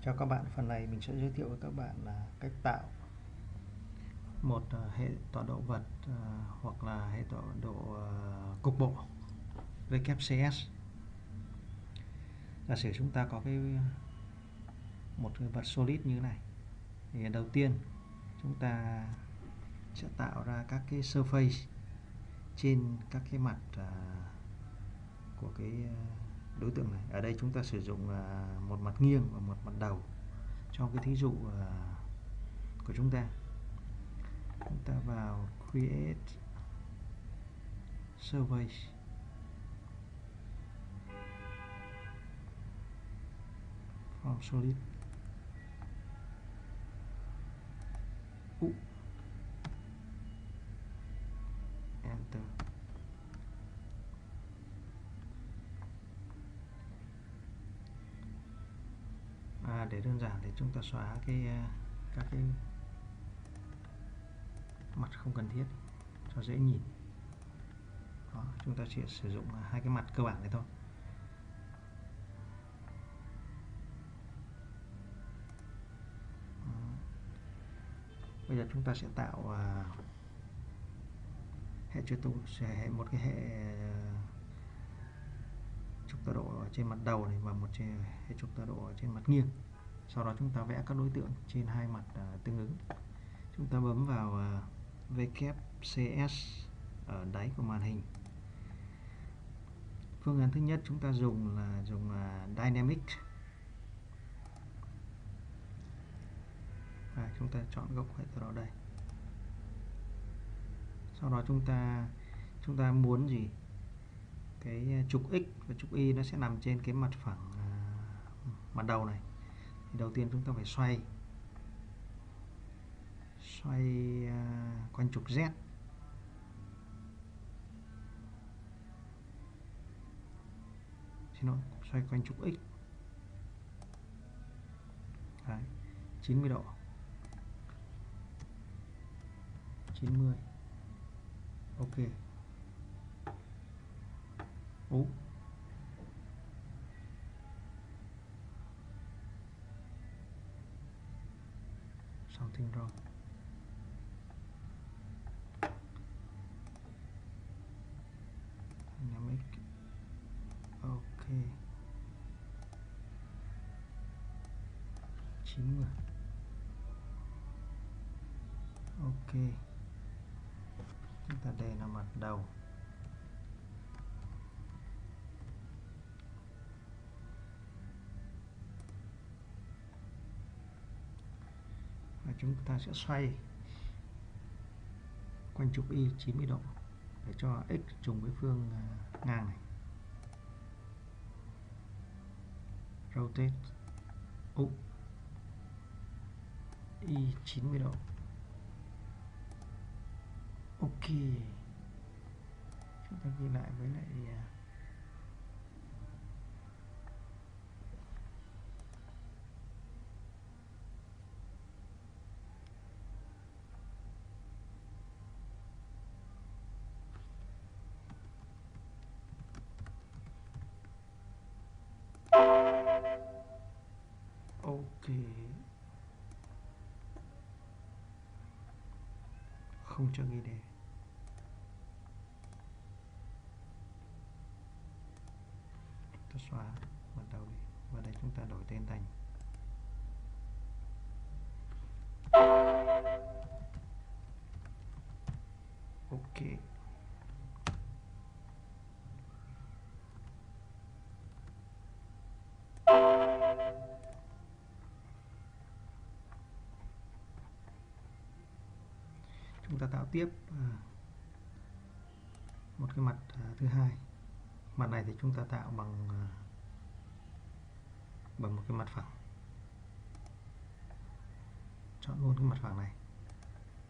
Chào các bạn, phần này mình sẽ giới thiệu với các bạn là cách tạo một hệ tọa độ vật hoặc là hệ tọa độ cục bộ WCS. Giả sử chúng ta có một cái vật solid như thế này, thì đầu tiên chúng ta sẽ tạo ra các cái surface trên các cái mặt của cái đối tượng này. Ở đây chúng ta sử dụng một mặt nghiêng và một mặt đầu cho cái thí dụ của chúng ta. Chúng ta vào create surface, from solid, enter. Để đơn giản thì chúng ta xóa các cái mặt không cần thiết cho dễ nhìn. Đó, chúng ta chỉ sử dụng hai cái mặt cơ bản này thôi. Bây giờ chúng ta sẽ tạo một cái hệ trục tọa độ trên mặt đầu này và một hệ trục tọa độ trên mặt nghiêng. Sau đó chúng ta vẽ các đối tượng trên hai mặt tương ứng. Chúng ta bấm vào WCS ở đáy của màn hình. Phương án thứ nhất chúng ta dùng Dynamic. Chúng ta chọn gốc hệ tọa độ đây. Sau đó chúng ta muốn gì? Cái trục X và trục Y nó sẽ nằm trên cái mặt phẳng mặt đầu này. Thì đầu tiên chúng ta phải xoay quanh trục Z. Xoay quanh trục X. Đấy, 90 độ. 90. Ok. Something wrong. Dynamic. Ok. 90. Ok. Chúng ta đây là mặt đầu. Và chúng ta sẽ xoay quanh trục Y 90 độ để cho X trùng với phương ngang này. Rotate. Y 90 độ. Ok. Chúng ta ghi lại với lại ok. Không cho ghi đề. Ta xóa mặt đầu đi và đây chúng ta đổi tên thành ok. Chúng ta tạo tiếp một cái mặt thứ hai. Mặt này thì chúng ta tạo bằng một cái mặt phẳng. Chọn luôn cái mặt phẳng này.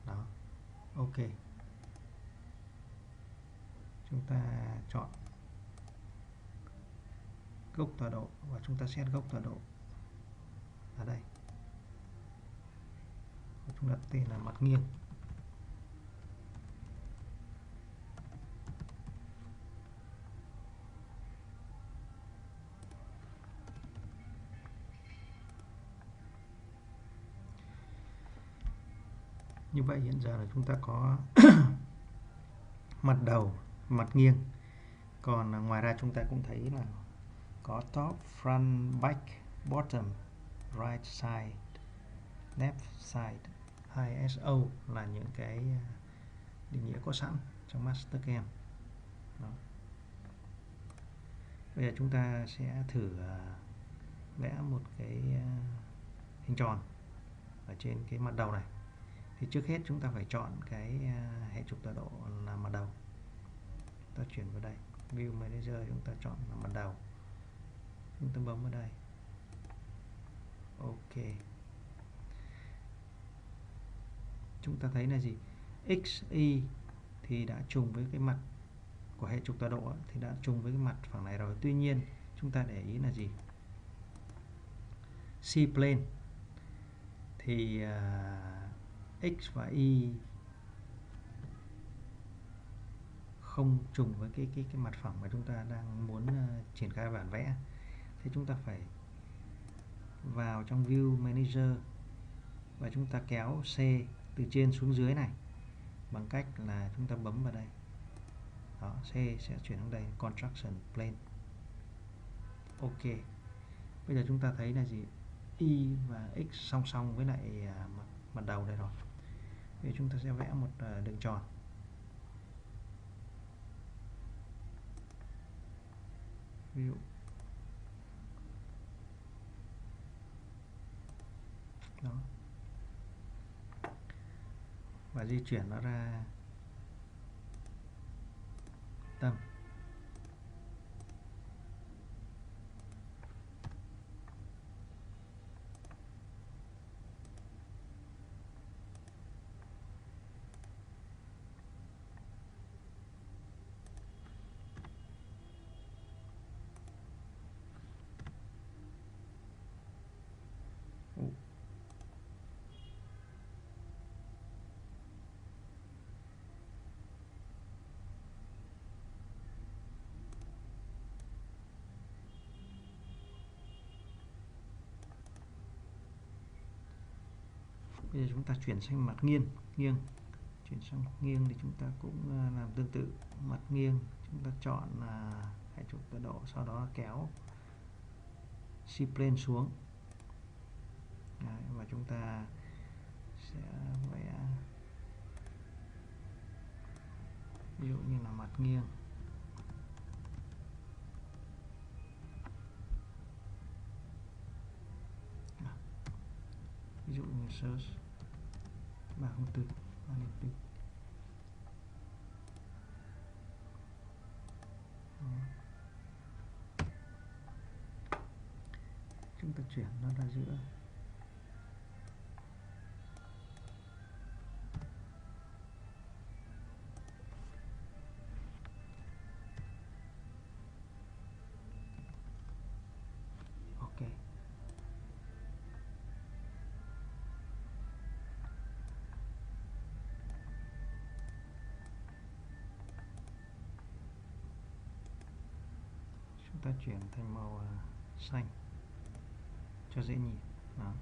Đó. Ok. Chúng ta chọn gốc tọa độ và chúng ta set gốc tọa độ ở đây. Chúng đặt tên là mặt nghiêng. Như vậy hiện giờ là chúng ta có mặt đầu, mặt nghiêng. Còn ngoài ra chúng ta cũng thấy là có top, front, back, bottom, right side, left side, ISO là những cái định nghĩa có sẵn trong Mastercam. Đó. Bây giờ chúng ta sẽ thử vẽ một cái hình tròn ở trên cái mặt đầu này. Thì trước hết chúng ta phải chọn cái hệ trục tọa độ là mặt đầu. Ta chuyển vào đây, View Manager, chúng ta chọn là mặt đầu. Chúng ta bấm vào đây. Ok. Chúng ta thấy là gì? X, Y thì đã trùng với cái mặt của hệ trục tọa độ thì đã trùng với cái mặt phẳng này rồi. Tuy nhiên chúng ta để ý là gì? C-plane thì X và Y không trùng với cái mặt phẳng mà chúng ta đang muốn triển khai bản vẽ. Thế chúng ta phải vào trong View Manager và chúng ta kéo C từ trên xuống dưới này bằng cách là chúng ta bấm vào đây. Đó, C sẽ chuyển sang đây, Construction Plane. Ok. Bây giờ chúng ta thấy là gì? Y và X song song với lại mặt đầu đây rồi. Bây giờ chúng ta sẽ vẽ một đường tròn. Ví dụ đó, và di chuyển nó ra tâm. Bây giờ chúng ta chuyển sang mặt nghiêng. Chuyển sang nghiêng thì chúng ta cũng làm tương tự. Mặt nghiêng chúng ta chọn hệ trục tọa độ, sau đó kéo C-plane xuống. Đấy, và chúng ta sẽ vẽ ví dụ như là mặt nghiêng. Ví dụ như search 304 304. Chúng ta chuyển nó ra giữa. Ok. Chúng ta chuyển thành màu xanh cho dễ nhìn. Đó.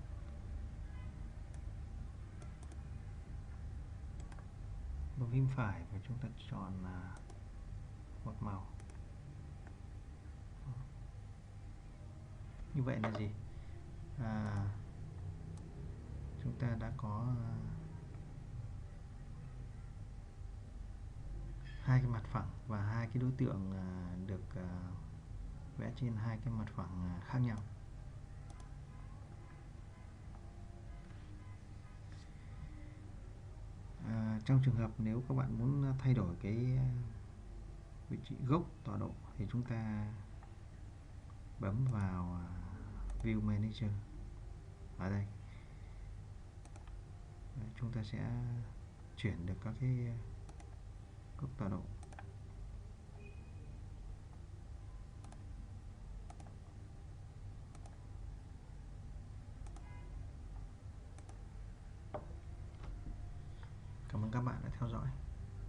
Bấm phím phải và chúng ta chọn một màu. Đó. Như vậy là gì? Chúng ta đã có hai cái mặt phẳng và hai cái đối tượng được vẽ trên hai cái mặt phẳng khác nhau. Trong trường hợp nếu các bạn muốn thay đổi cái vị trí gốc tọa độ thì chúng ta bấm vào View Manager ở đây. Chúng ta sẽ chuyển được các cái góc tọa độ. Cảm ơn các bạn đã theo dõi.